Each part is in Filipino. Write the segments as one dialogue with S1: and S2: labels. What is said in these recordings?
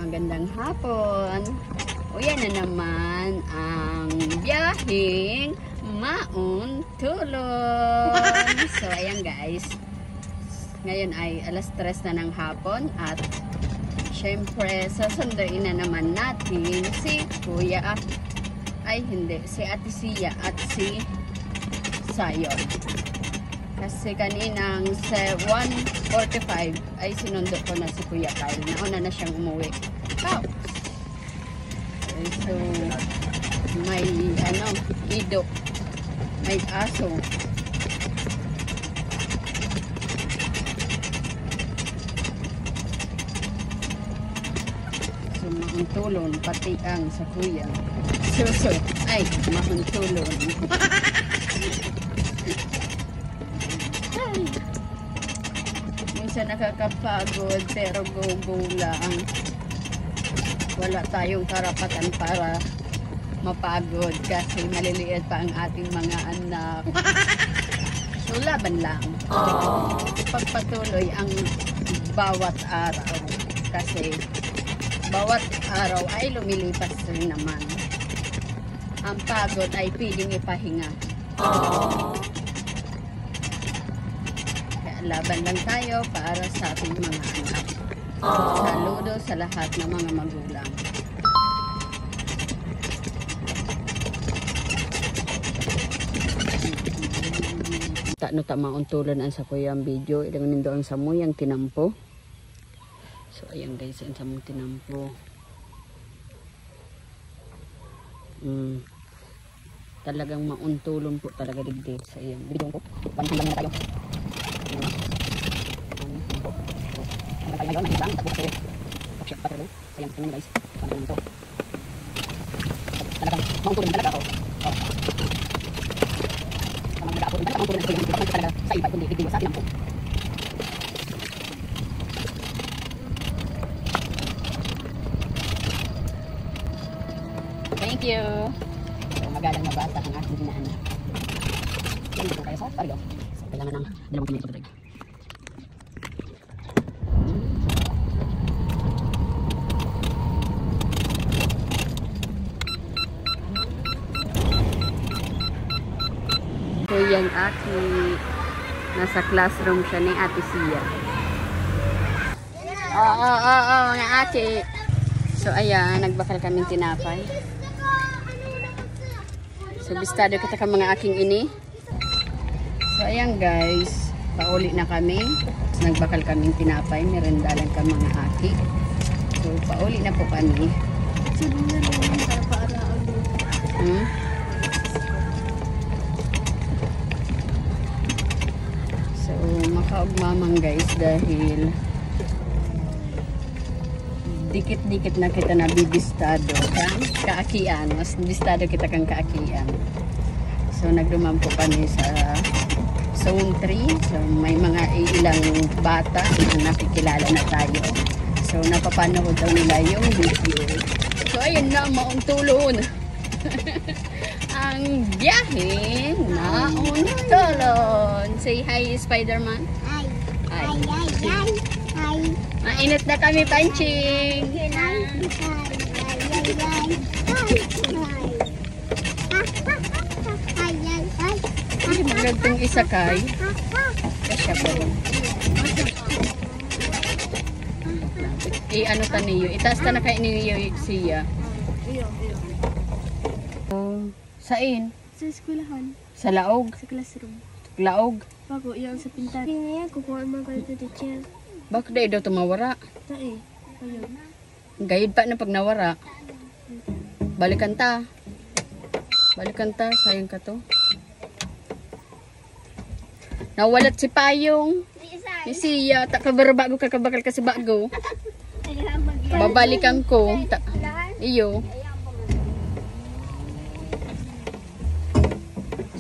S1: Magandang hapon. O yan na naman ang biyaheng Mount Tulon. So ayan guys. Ngayon ay alas 3 na ng hapon at syempre sasunduin na naman natin si Kuya si Ate Sia at si Sayon. Kasi kaninang 1:45 ay sinundo ko na si Kuya Kyle. Nauna na siyang umuwi. So, may ido. May aso. So, mahuntulon. Pati ang sa Kuya. So, ay, mahuntulon. Minsan nakakapagod pero go lang. Wala tayong karapatan para mapagod kasi maliliit pa ang ating mga anak. So laban lang. Pagpatuloy ang bawat araw kasi bawat araw ay lumilipas rin naman. Ang pagod ay pwedeng ipahinga. Laban lang tayo para sa ating mga anak. Saludo sa lahat ng mga magulang. No mauntulan ang sa kuya ang video. Ilang nindo ang samoy ang tinampo. So ayan guys, ang samong tinampo. Talagang mauntulon po talaga digdi sa iyang video ko. Pantulan na tayo. Ngayon, nag-isang tapos kasi option pa talaga. Ayan, tingnan guys. Paano ito? Talagang maungkulin talaga ako. Tamang nag-aapon talaga. Maungkulin talaga. Maungkulin talaga sa iba. Kundi hindi sa atin ang po. Thank you. So, magalang na bata ang aking ginaanak. Yan dito tayo sa pariyo. So, kailangan ng 2 minuto talaga. So yan aki, nasa classroom siya ni Ate Sia. Nga ate. So ayan, nagbakal kaming tinapay. So bistado kita ka mga aking ini. So ayan guys, pauli na kami. Nagbakal kaming tinapay, merendalan ka mga aki. So pauli na po kami. Makaugmamang guys dahil dikit-dikit na kita na bibistado kang kaakian. Mas bistado kita kang kaakian. So nagdumam po kami sa Zone 3. So may mga ilang bata na nakikilala na tayo. So napapanood daw nila yung video. So ayun na, mauntulon. Ang biyahe na Tulon. Say hi, Spider-Man.
S2: Hi.
S1: Hi.
S2: Hi, hi, hi.
S1: Mainit na kami, Panching. Hindi magandang isakay. Kasya po. Ano ta niyo? Itaas ta na kay niyo siya. Sain?
S2: Sa eskwelahan.
S1: Sa laog?
S2: Sa classroom.
S1: Laog?
S2: Bago, yung sa pintar. Hindi yan, kukuha mga kalito teacher.
S1: Bakit na daw tumawara?
S2: Tae. Ayun.
S1: Gayud pa na pag nawara. Balikan ta. Balikan ta, sayang ka to. Nawalat si Payong. Ni siya, kabago kakabakal kasi bago. Babalikan ko. Iyo.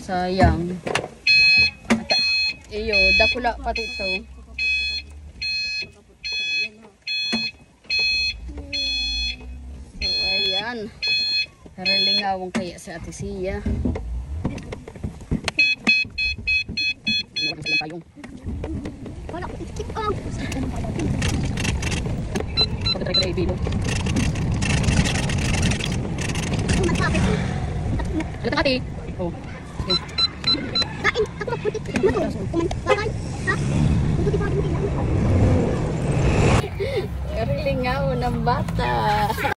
S1: Sayang. Iyo, dakula pati ito. So, ayan. Haralingawang kaya sa Ate Sia. Payong. Try bilog. Ano ito ate? Oh. Okay. Rilingaw ng bata.